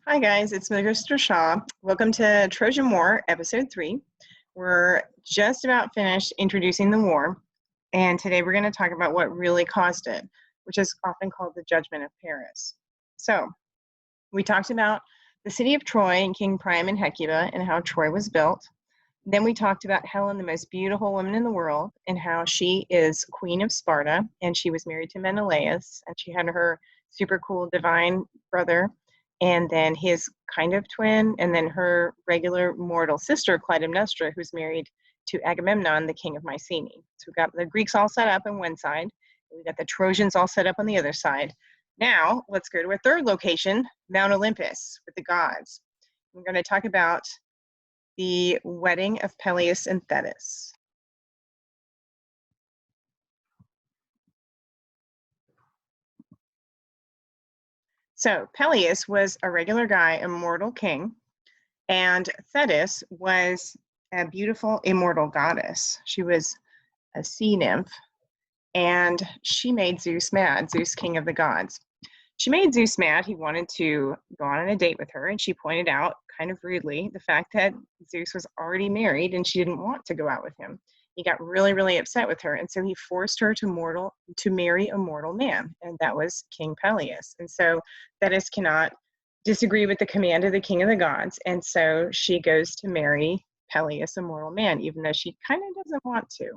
Hi guys, it's Mr. Shaw. Welcome to Trojan War, episode 3. We're just about finished introducing the war, and today we're going to talk about what really caused it, which is often called the Judgment of Paris. So, we talked about the city of Troy and King Priam and Hecuba and how Troy was built. Then we talked about Helen, the most beautiful woman in the world, and how she is queen of Sparta, and she was married to Menelaus, and she had her super cool divine brother, and then his kind of twin, and then her regular mortal sister, Clytemnestra, who's married to Agamemnon, the king of Mycenae. So we've got the Greeks all set up on one side, and we've got the Trojans all set up on the other side. Now, let's go to a third location, Mount Olympus, with the gods. We're going to talk about the wedding of Peleus and Thetis. So Peleus was a regular guy, a mortal king, and Thetis was a beautiful immortal goddess. She was a sea nymph, and she made Zeus mad, Zeus, king of the gods. She made Zeus mad. He wanted to go on a date with her, and she pointed out, kind of rudely, the fact that Zeus was already married and she didn't want to go out with him. He got really, really upset with her, and so he forced her to marry a mortal man, and that was King Peleus. And so Thetis cannot disagree with the command of the king of the gods, and so she goes to marry Peleus, a mortal man, even though she kind of doesn't want to.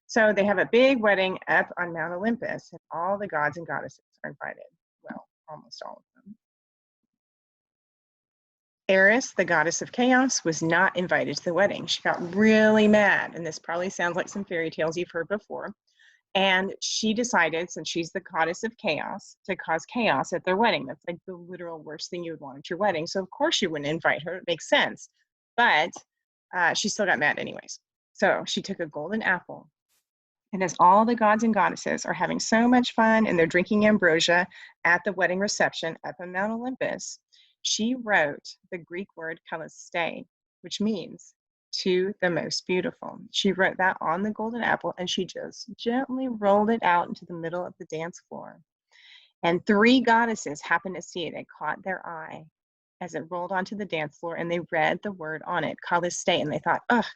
So they have a big wedding up on Mount Olympus, and all the gods and goddesses are invited. Well, almost all of them. Eris, the goddess of chaos, was not invited to the wedding. She got really mad, and this probably sounds like some fairy tales you've heard before. And she decided, since she's the goddess of chaos, to cause chaos at their wedding. That's like the literal worst thing you would want at your wedding. So of course you wouldn't invite her. It makes sense. But she still got mad anyways. So she took a golden apple. And as all the gods and goddesses are having so much fun and they're drinking ambrosia at the wedding reception up on Mount Olympus, she wrote the Greek word kalliste, which means to the most beautiful. She wrote that on the golden apple, and she just gently rolled it out into the middle of the dance floor. And 3 goddesses happened to see it. It caught their eye as it rolled onto the dance floor, and they read the word on it, kalliste, and they thought, ugh,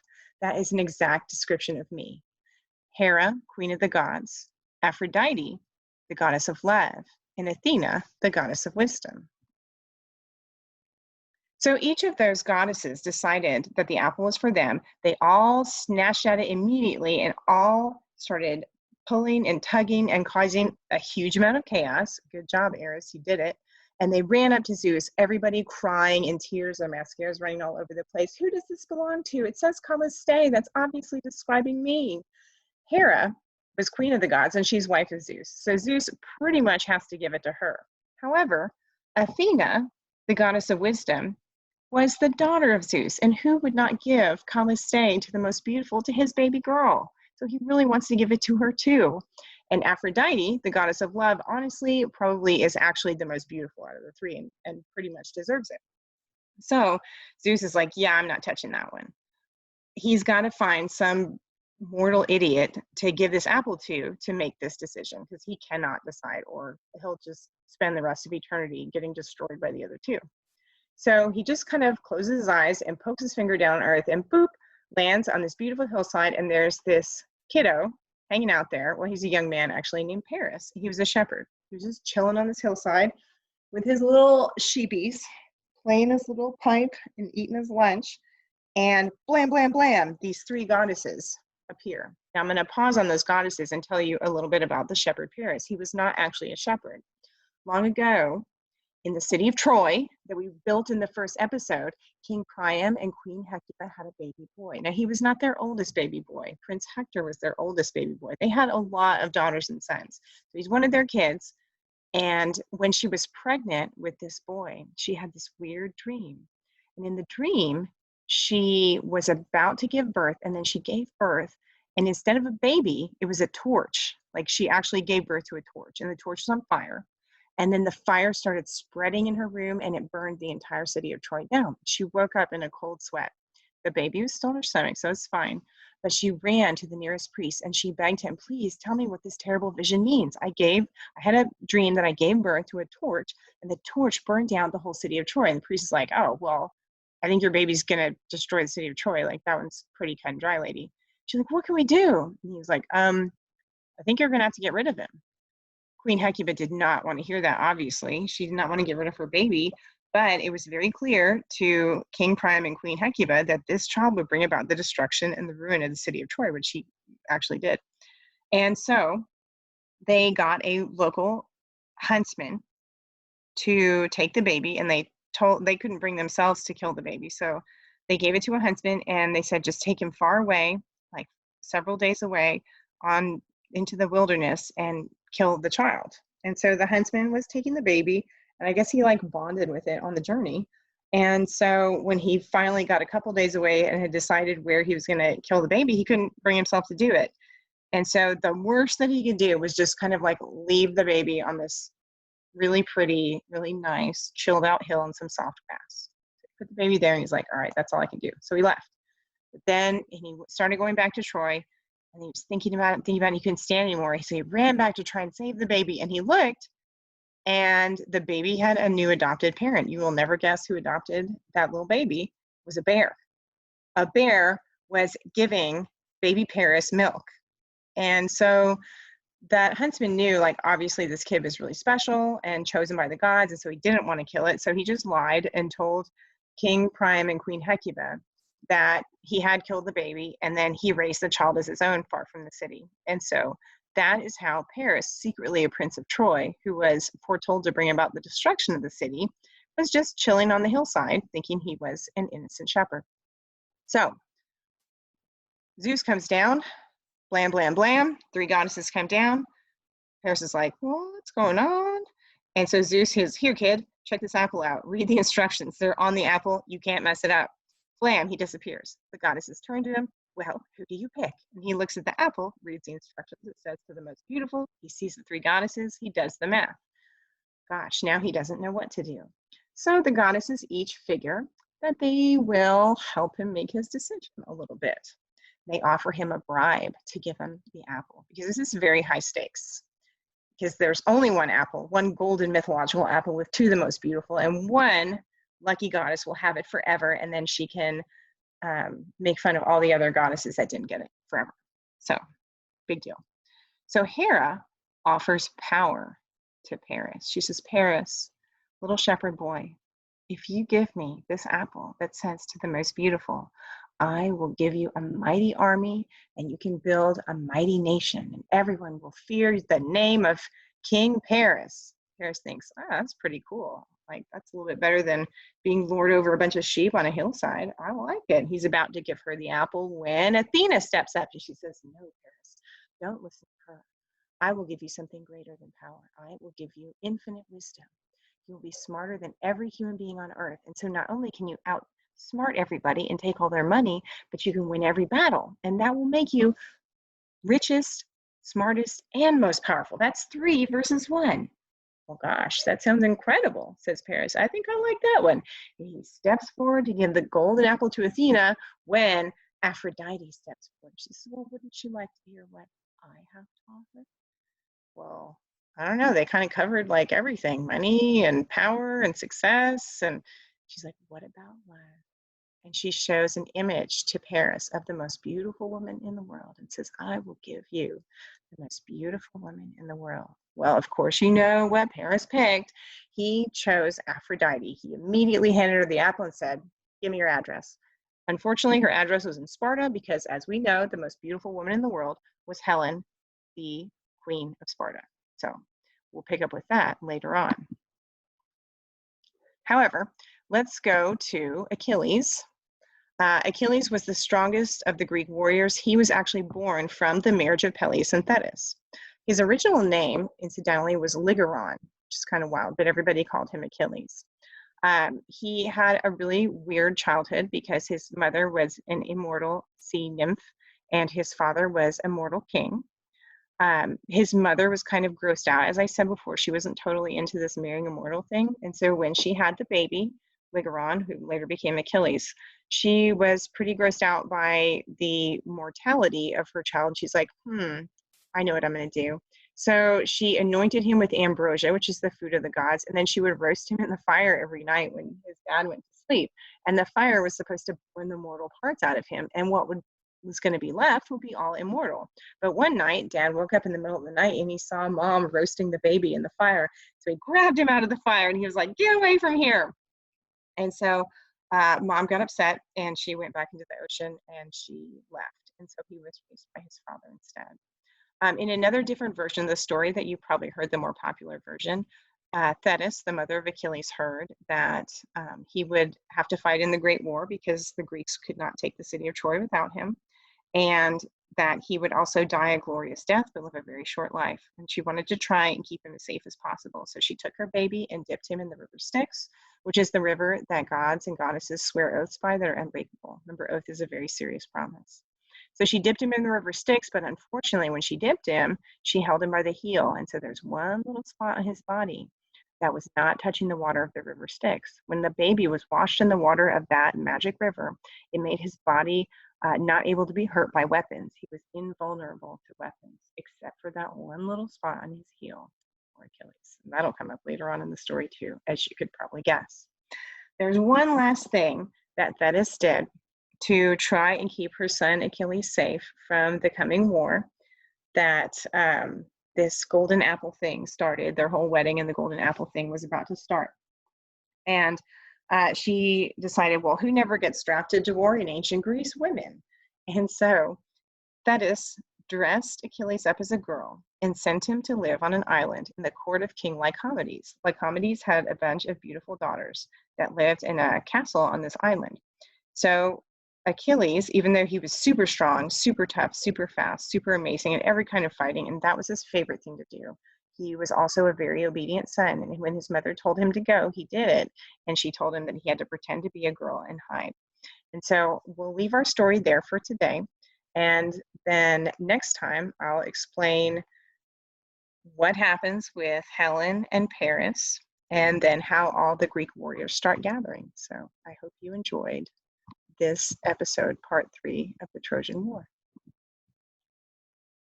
that is an exact description of me. Hera, queen of the gods, Aphrodite, the goddess of love, and Athena, the goddess of wisdom. So each of those goddesses decided that the apple was for them. They all snatched at it immediately and all started pulling and tugging and causing a huge amount of chaos. Good job, Eris, you did it. And they ran up to Zeus, everybody crying in tears, their mascara's running all over the place. Who does this belong to? It says kalliste. That's obviously describing me. Hera was queen of the gods, and she's wife of Zeus. So Zeus pretty much has to give it to her. However, Athena, the goddess of wisdom, was the daughter of Zeus, and who would not give kalliste to the most beautiful, to his baby girl? So he really wants to give it to her too. And Aphrodite, the goddess of love, honestly, probably is actually the most beautiful out of the 3 and pretty much deserves it. So Zeus is like, yeah, I'm not touching that one. He's got to find some mortal idiot to give this apple to make this decision, because he cannot decide, or he'll just spend the rest of eternity getting destroyed by the other 2. So he just kind of closes his eyes and pokes his finger down on earth, and boop, lands on this beautiful hillside, and there's this kiddo hanging out there. Well, he's a young man actually named Paris. He was a shepherd. He was just chilling on this hillside with his little sheepies, playing his little pipe and eating his lunch, and blam, blam, blam, these 3 goddesses appear. Now I'm going to pause on those goddesses and tell you a little bit about the shepherd Paris. He was not actually a shepherd. Long ago, in the city of Troy that we built in the first episode, King Priam and Queen Hecuba had a baby boy. Now, he was not their oldest baby boy. Prince Hector was their oldest baby boy. They had a lot of daughters and sons. So he's one of their kids. And when she was pregnant with this boy, she had this weird dream. And in the dream, she was about to give birth, and then she gave birth. And instead of a baby, it was a torch. Like, she actually gave birth to a torch, and the torch was on fire. And then the fire started spreading in her room, and it burned the entire city of Troy down. She woke up in a cold sweat. The baby was still in her stomach, so it's fine. But she ran to the nearest priest and she begged him, please tell me what this terrible vision means. I had a dream that I gave birth to a torch, and the torch burned down the whole city of Troy. And the priest is like, oh, well, I think your baby's going to destroy the city of Troy. Like, that one's pretty cut and dry, lady. She's like, what can we do? And he was like, I think you're going to have to get rid of him. Queen Hecuba did not want to hear that, obviously. She did not want to get rid of her baby, but it was very clear to King Priam and Queen Hecuba that this child would bring about the destruction and the ruin of the city of Troy, which he actually did. And so they got a local huntsman to take the baby, and they couldn't bring themselves to kill the baby. So they gave it to a huntsman, and they said, just take him far away, like several days away into the wilderness, and kill the child. And so the huntsman was taking the baby, and I guess he like bonded with it on the journey. And so when he finally got a couple days away and had decided where he was going to kill the baby, he couldn't bring himself to do it. And so the worst that he could do was just kind of like leave the baby on this really pretty, really nice, chilled out hill in some soft grass. So he put the baby there, and he's like, all right, that's all I can do. So he left. But then he started going back to Troy, and he was thinking about it, he couldn't stand anymore. So he ran back to try and save the baby, and he looked, and the baby had a new adopted parent. You will never guess who adopted that little baby. It was a bear. A bear was giving baby Paris milk. And so that huntsman knew, like, obviously this kid was really special and chosen by the gods, and so he didn't want to kill it. So he just lied and told King Priam and Queen Hecuba that he had killed the baby, and then he raised the child as his own far from the city. And so that is how Paris, secretly a prince of Troy, who was foretold to bring about the destruction of the city, was just chilling on the hillside, thinking he was an innocent shepherd. So Zeus comes down, blam, blam, blam. 3 goddesses come down. Paris is like, well, what's going on? And so Zeus is, here, kid, check this apple out. Read the instructions. They're on the apple. You can't mess it up. Blam, he disappears. The goddesses turn to him. Well, who do you pick? And he looks at the apple, reads the instructions. It says to the most beautiful. He sees the 3 goddesses. He does the math. Gosh, now he doesn't know what to do. So the goddesses each figure that they will help him make his decision a little bit. They offer him a bribe to give him the apple, because this is very high stakes. Because there's only one apple, one golden mythological apple with 2 of the most beautiful, and one lucky goddess will have it forever, and then she can make fun of all the other goddesses that didn't get it forever. So, big deal. So Hera offers power to Paris. She says, Paris, little shepherd boy, if you give me this apple that says to the most beautiful, I will give you a mighty army, and you can build a mighty nation, and everyone will fear the name of King Paris. Paris thinks, oh, that's pretty cool. Like, that's a little bit better than being lord over a bunch of sheep on a hillside. I like it. He's about to give her the apple when Athena steps up, and she says, no, Paris, don't listen to her. I will give you something greater than power. I will give you infinite wisdom. You will be smarter than every human being on earth. And so not only can you outsmart everybody and take all their money, but you can win every battle. And that will make you richest, smartest, and most powerful. That's 3 versus 1. Well, gosh, that sounds incredible, says Paris. I think I like that one. And he steps forward to give the golden apple to Athena when Aphrodite steps forward. She says, well, wouldn't you like to hear what I have to offer? Well, I don't know. They kind of covered like everything, money and power and success. And she's like, what about love? And she shows an image to Paris of the most beautiful woman in the world and says, I will give you the most beautiful woman in the world. Well, of course, you know what Paris picked. He chose Aphrodite. He immediately handed her the apple and said, give me your address. Unfortunately, her address was in Sparta because, as we know, the most beautiful woman in the world was Helen, the Queen of Sparta. So we'll pick up with that later on. However, let's go to Achilles. Achilles was the strongest of the Greek warriors. He was actually born from the marriage of Peleus and Thetis. His original name, incidentally, was Ligeron, which is kind of wild, but everybody called him Achilles. He had a really weird childhood because his mother was an immortal sea nymph and his father was a mortal king. His mother was kind of grossed out. As I said before, she wasn't totally into this marrying a mortal thing. And so when she had the baby, Ligeron, who later became Achilles, she was pretty grossed out by the mortality of her child. She's like, I know what I'm going to do. So she anointed him with ambrosia, which is the food of the gods, and then she would roast him in the fire every night when his dad went to sleep. And the fire was supposed to burn the mortal parts out of him, and what was going to be left would be all immortal. But one night, Dad woke up in the middle of the night and he saw Mom roasting the baby in the fire. So he grabbed him out of the fire and he was like, "Get away from here!" And so Mom got upset and she went back into the ocean and she left. And so he was raised by his father instead. In another different version of the story that you probably heard, the more popular version, Thetis, the mother of Achilles, heard that he would have to fight in the Great War because the Greeks could not take the city of Troy without him, and that he would also die a glorious death but live a very short life. And she wanted to try and keep him as safe as possible. So she took her baby and dipped him in the river Styx, which is the river that gods and goddesses swear oaths by that are unbreakable. Remember, oath is a very serious promise. So she dipped him in the river Styx, but unfortunately, when she dipped him, she held him by the heel. And so there's one little spot on his body that was not touching the water of the river Styx. When the baby was washed in the water of that magic river, it made his body not able to be hurt by weapons. He was invulnerable to weapons, except for that one little spot on his heel, or Achilles. And that'll come up later on in the story too, as you could probably guess. There's one last thing that Thetis did to try and keep her son Achilles safe from the coming war, that this golden apple thing started. Their whole wedding and the golden apple thing was about to start. And she decided, well, who never gets drafted to war in ancient Greece? Women. And so Thetis dressed Achilles up as a girl and sent him to live on an island in the court of King Lycomedes. Lycomedes had a bunch of beautiful daughters that lived in a castle on this island. So Achilles, even though he was super strong, super tough, super fast, super amazing at every kind of fighting, and that was his favorite thing to do, he was also a very obedient son. And when his mother told him to go, he did it. And she told him that he had to pretend to be a girl and hide. And so we'll leave our story there for today. And then next time, I'll explain what happens with Helen and Paris, and then how all the Greek warriors start gathering. So I hope you enjoyed this episode, part 3 of the Trojan War.